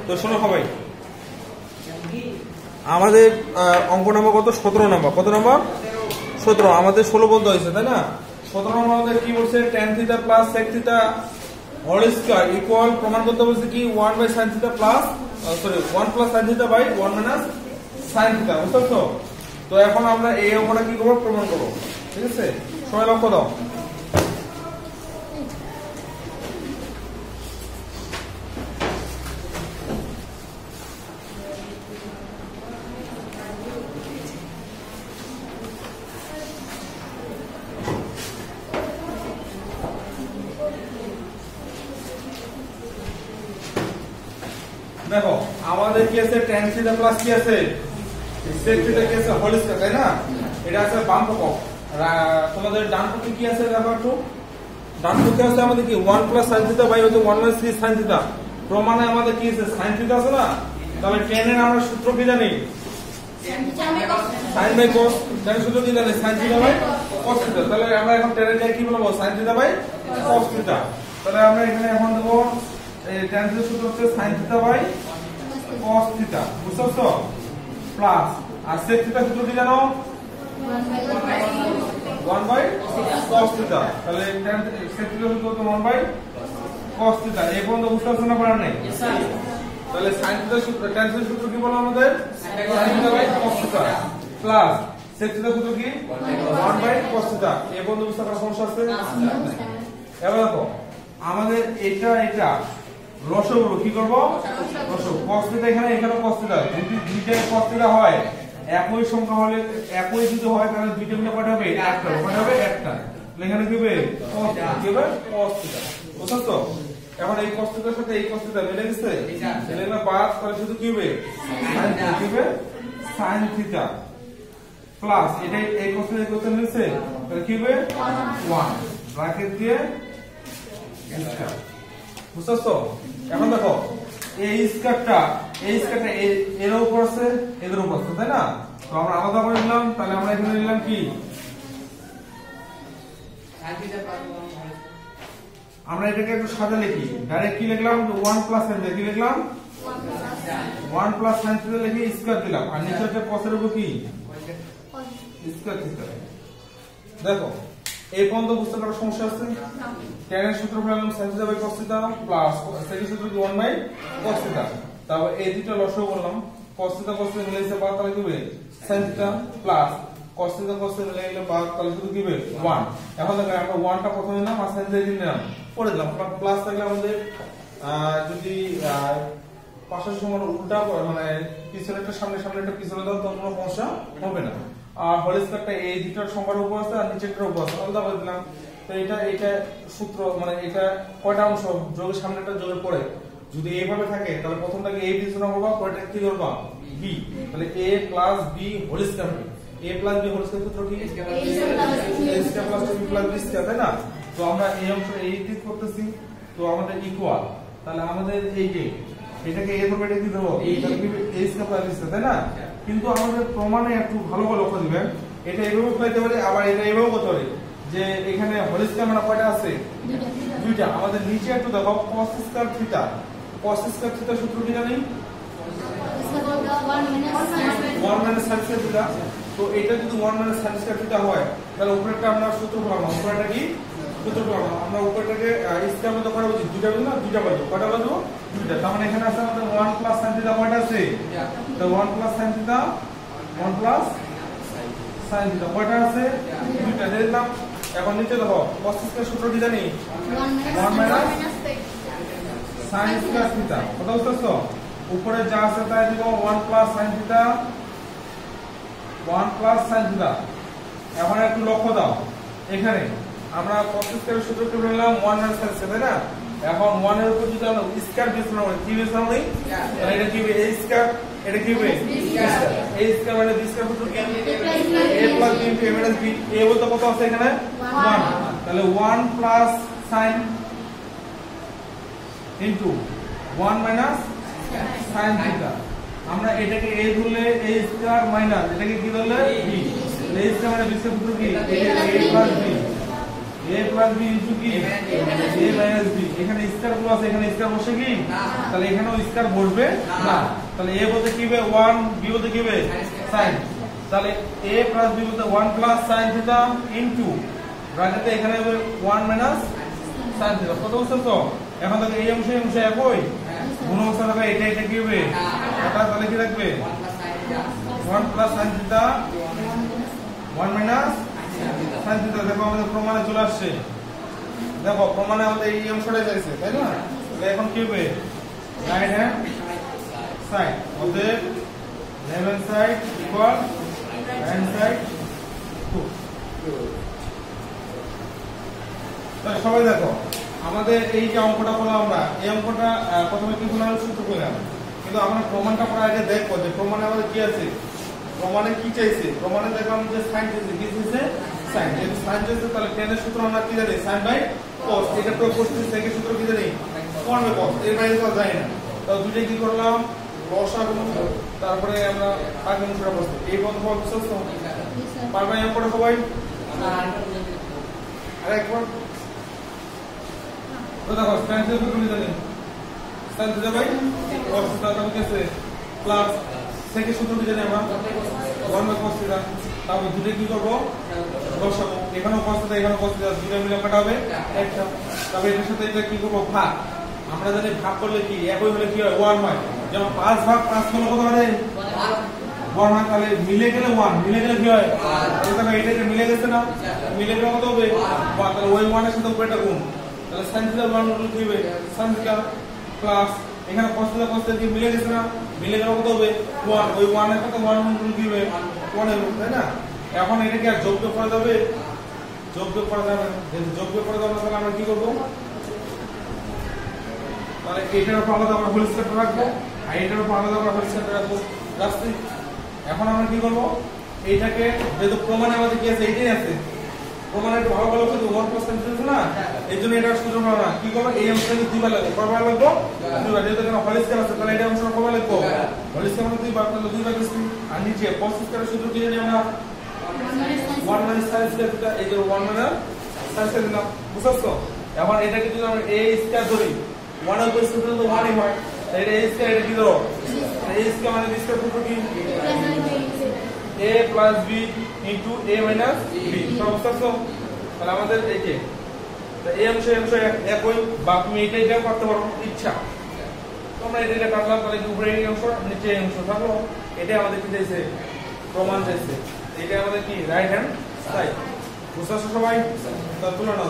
তো শোনো সবাই, আমাদের অঙ্ক নম্বর কত? 17 নম্বর। কত নম্বর? 17। আমাদের 16 বন্ধ হয়েছে, তাই না? 17 নম্বর আমাদের কি বলছে? tan θ plus sec θ whole square equal, প্রমাণ করতে বলছে কি 1 by sin θ plus 1 plus sin θ by 1 minus sin θ। বুঝছো? তো এখন আমরা এই অঙ্কটা কি করব? প্রমাণ করব। ঠিক আছে, সবাই লক্ষ্য দাও। দেখো আমাদের কি আছে? tan θ প্লাস কি আছে? sec θ কি আছে? হোল স্কয়ার, তাই না? এটা আছে বাম পক্ষ। তোমাদের ডান পক্ষে কি আছে? দেখো একটু, ডান পক্ষে আছে আমাদের কি 1 প্লাস sin θ বাই হচ্ছে 1 মাইনাস 3 sin θ। প্রমাণে আমাদের কি আছে? sin θ আছে না? তাহলে tan এর আমরা সূত্র কি জানি? sin by cos। tan সূত্র কি জানি? sin θ by cos θ। তাহলে আমরা এখন tan এর কি বলবো? sin θ by cos θ। তাহলে আমরা এখানে এখন দেব tan θ সূত্র হচ্ছে sin θ বাই cos θ। বুঝছো? প্লাস আর sec θ সূত্র কি জানো? 1 বাই cos θ। তাহলে tan sec θ সূত্র হচ্ছে 1 বাই cos θ। এই পর্যন্ত বুঝতে পারছ না? পারার নাই। তাহলে sin θ সূত্র, tan θ সূত্র কি বলো আমাদের? sin θ by cos θ plus sec θ সূত্র কি? 1 বাই cos θ। এই পর্যন্ত বুঝতে পারার সমস্যা আছে? এবার দেখো আমাদের এটা লসাগু কি করব? লসাগু। cos θ এখানে cos θ। যদি দুইটাই cos θ হয়, একই সংখ্যা হলে, একই যদি হয়, তাহলে দুইটা মিলে কয়টা হবে? একটা। কয়টা হবে? একটা। এখানে কি হবে? cos θ। কি হবে? cos θ। বুঝছো? এখন এই cos θ এর সাথে এই cos θ মিলে গেছে, তাহলে না বাদ, তাহলে শুধু কি হবে? sin θ। কি হবে? sin θ প্লাস এটা এই cos θ এই cos θ মিলছে, তাহলে কি হবে? 1 ব্র্যাকেট দিয়ে স্কয়ার। বুঝছো? এখন দেখো এই স্কয়ারটা এর উপর আছে, এদের উপর আছে, তাই না? তো আমরা আলাদা করে নিলাম। তাহলে আমরা এখানে নিলাম কি? আমরা এটাকে একটু সাজা লিখি। ডাইরেক্ট কি লিখলাম? 1 প্লাস sin θ। কি লিখলাম? 1 প্লাস sin θ লিখে স্কয়ার দিলাম। আর নিচেরটা cos এর উপর কি? Square theta. দেখো এই পর্যন্ত বুঝতে পারার সমস্যা আছে? tan এর সূত্র পেলাম sin θ by cos θ plus sec এর সূত্র 1 বাই cos θ। তারপর এই দুটো লসাগু করলাম। cos θ মিলাইছে বাদ, তাহলে কি হবে? sin θ প্লাস cos θ মিলাইলে বাদ, তাহলে শুধু কি হবে? 1। এখন দেখো আমরা 1 টা প্রথমে নিলাম আর sin θ নিলাম, পরে দিলাম। প্লাস থাকলে আমাদের যদি পাশের সমান উল্টা, মানে পিছনেরটা সামনে, সামনেরটা পিছনে দাও, তখন কোনো সমস্যা হবে না। আর হোল স্কয়ারটা এই দুটোর সংখ্যার উপর আছে আর নিচেরটার উপর আছে, আলাদা করে দিলাম। তো এটা সূত্র, মানে এটা কয়টা অংশ? যোগের সামনেটা যোগের পরে যদি এইভাবে থাকে, তাহলে প্রথমটাকে a বিবেচনা করবা, পরেরটা কি করবা? b। তাহলে a plus b whole square. a plus b whole square সূত্র কি? a square plus 2b plus b square, তাই না? তো আমরা এই অংশ এই দিক করতেছি, তো আমাদের ইকুয়াল। তাহলে আমাদের এই যে এটাকে a ধরবে, এটা কি ধরবো? তাহলে কি a square plus b square, তাই না? কিন্তু আমাদের প্রমাণে একটু ভালো করে লক্ষ্য দিবেন। এটা এইভাবে পাইতে পারে, আবার এটা এইভাবে করতে পারে, যে এখানে হোল স্কয়ার মানে কয়টা আছে? দুইটা। আমাদের নিচে একটু দেখো cos স্কয়ার θ। cos স্কয়ার θ সূত্র কি জানি? 1 মাইনাস sin স্কয়ার θ। তো এটা যদি 1 মাইনাস sin স্কয়ার θ হয়, তাহলে উপরেরটা আমরা সূত্র পেলাম। উপরেরটা কি সূত্র পেলাম? আমরা উপরেরটাকে স্কয়ার মধ্যে কয়টা বুঝি? দুইটা বুঝি না? দুইটা বুঝবো। কয়টা বুঝবো? দুইটা। তার মানে এখানে আছে আমাদের 1 প্লাস sin θ কয়টা আছে? তো 1 প্লাস sin θ, 1 প্লাস sin θ কয়টা আছে? দুইটা দিলাম। এখন নিচে দেখো cos স্কয়ার সূত্র কি জানি? 1 মাইনাস sin স্কয়ার θ। কথা বুঝছো? উপরে যা আছে তাই দিব। 1 প্লাস sin θ, 1 প্লাস sin θ। এখন একটু লক্ষ্য দাও, এখানে আমরা cos স্কয়ার সূত্র কি বললাম? 1 মাইনাস sin স্কয়ার, তাই না? এখন 1 এর উপর যদি আমরা স্কয়ার বিবেচনা করি, কি বিবেচনা করি? তাহলে এটা কি হবে? a square. এটা কি হবে? a স্কয়ার মানে b স্কয়ার সূত্র কি? a plus b into a minus b। a বলতে কত আছে এখানে? 1। তাহলে 1 plus sin into 1 minus sin θ। আমরা এটাকে a ধরলে a স্কয়ার মাইনাস এটাকে কি ধরলে b। a স্কয়ার মানে b স্কয়ার সূত্র কি? a plus b। a a plus b into কি a মাইনাস b। এখানে স্কয়ার গুলো আছে, এখানে স্কয়ার বসে কি তাহলে এখানেও স্কয়ার বসবে না। তাহলে a বলতে কি হবে 1, b বলতে কি হবে sin। তাহলে a প্লাস b বলতে 1 প্লাস sin থিটা ইনটু ব্র্যাকেটে এখানে হবে 1 মাইনাস sin থিটা। কত বুঝছো তো? এখন দেখো এই অংশে একই গুণ অংশ থাকা এটা কি হবে এটা, তাহলে কি থাকবে 1 plus sin theta 1 minus sin theta. দেখো আমাদের প্রমাণে চলে আসছে, দেখো প্রমাণে আমাদের এই অংশটাই চাইছে, তাই না? তাহলে এখন কি হবে রাইট হ্যান্ড সাইড অতএব left hand side equal right hand side 2। তাহলে সবাই দেখো আমাদের এই যে অঙ্কটা করলাম আমরা, এই অঙ্কটা প্রথমে কি করলাম সূত্র করলাম, কিন্তু আমরা প্রমাণটা করার আগে দেখবো যে প্রমাণে আমাদের কি আছে, প্রমাণে কি চাইছে। প্রমাণে দেখলাম যে sin চাইছে, কি চাইছে sin। যদি sin চাইছে তাহলে tan এর সূত্র আমরা কি জানি sin বাই cos। এটা তো cos থেকে সূত্র কি জানি 1 বাই cos, এর বাইরে তো যায় না। তো দুইটা কি করলাম লসাগু, তারপরে আমরা আগে অংশটা বসবো এই পদ পদ বুঝছো পারবে এম করে সবাই আরেকবার তো দেখো tan এর সূত্র কি জানি sin দিতে ভাই cos থিটা তাহলে কি আছে প্লাস থেকে সূত্র কি জানি আমরা 1 বাই cos থিটা। তাহলে দুটো কি করব লসাগু, এখানেও cos থিটা এখানেও cos থিটা, দুটো মিলে কাটা হবে একটা। তবে এর সাথে এটা কি করব ভাগ। আমরা জানি ভাগ করলে কি একই হলে কি হয় 1 হয়। যেমন 5 ভাগ 5 হলো কত হয় 1 হয়। তাহলে মিলে গেলে 1, মিলে গেলে কি হয় তাহলে এটা মিলে গেছে না, মিলে গেলে কত হবে 1। তাহলে ওই 1 এর সাথে উপরেটা গুণ, তাহলে sin থিটা 1 হলো কি হবে sin থিটা প্লাস এখানে cos থিটা কি মিলে গেছে না, মিলে গেলে কত হবে 1। ওই 1 এর সাথে 1 গুণ কি হবে 1 এর, তাই না? এখন এটা কি আর যোগ করা যাবে? যোগ করা যাবে না। যদি যোগ করা যাবে না তাহলে আমরা কি করব, তাহলে এটার উপর আলাদা আমরা হোল স্কয়ার রাখবো আর এটার উপর আলাদা আমরা হোল স্কয়ার রাখবো রাখছি। এখন আমরা কি করব, এইটাকে যেহেতু প্রমাণে আমাদের কি আছে এইটাই আছে, প্রমাণে একটু ভালো ভালো করে 1% দিতে না, এইজন্য এটা সূত্র পাবো না। কি করব এই অংশটাকে দুইবার লাগবে, কয়বার লাগবে দুইবার। যেহেতু এখানে হোল স্কয়ার আছে তাহলে এটা অংশটা কয়বার লাগবে হোল স্কয়ার মানে দুইবার, তাহলে দুইবার দিচ্ছি। আর নিচে cos স্কয়ারের সূত্র কি জানি আমরা 1 মাইনাস sin স্কয়ার থিটা, এই যে 1 মাইনাস sin স্কয়ার দিলাম, বুঝছো? এখন এটাকে যদি আমরা a স্কয়ার ধরি 1 এর উপর তো 1 ই হয়, তাই এটা a স্কয়ার, এটা কি ধরো a স্কয়ার মানে b স্কয়ার সূত্র কি a plus b into a minus b। সব বুঝছো? তাহলে আমাদের এই যে এই অংশ একই, বা তুমি এটা করতে পারো ইচ্ছা, তোমরা এটা কাটলাম। তাহলে উপরে এই অংশ নিচে এই অংশ থাকলো, এটা আমাদের কি চাইছে প্রমাণ চাইছে, এটা আমাদের কি রাইট হ্যান্ড সাইড। বুঝছো সবাই? তাহলে তুলে নাও।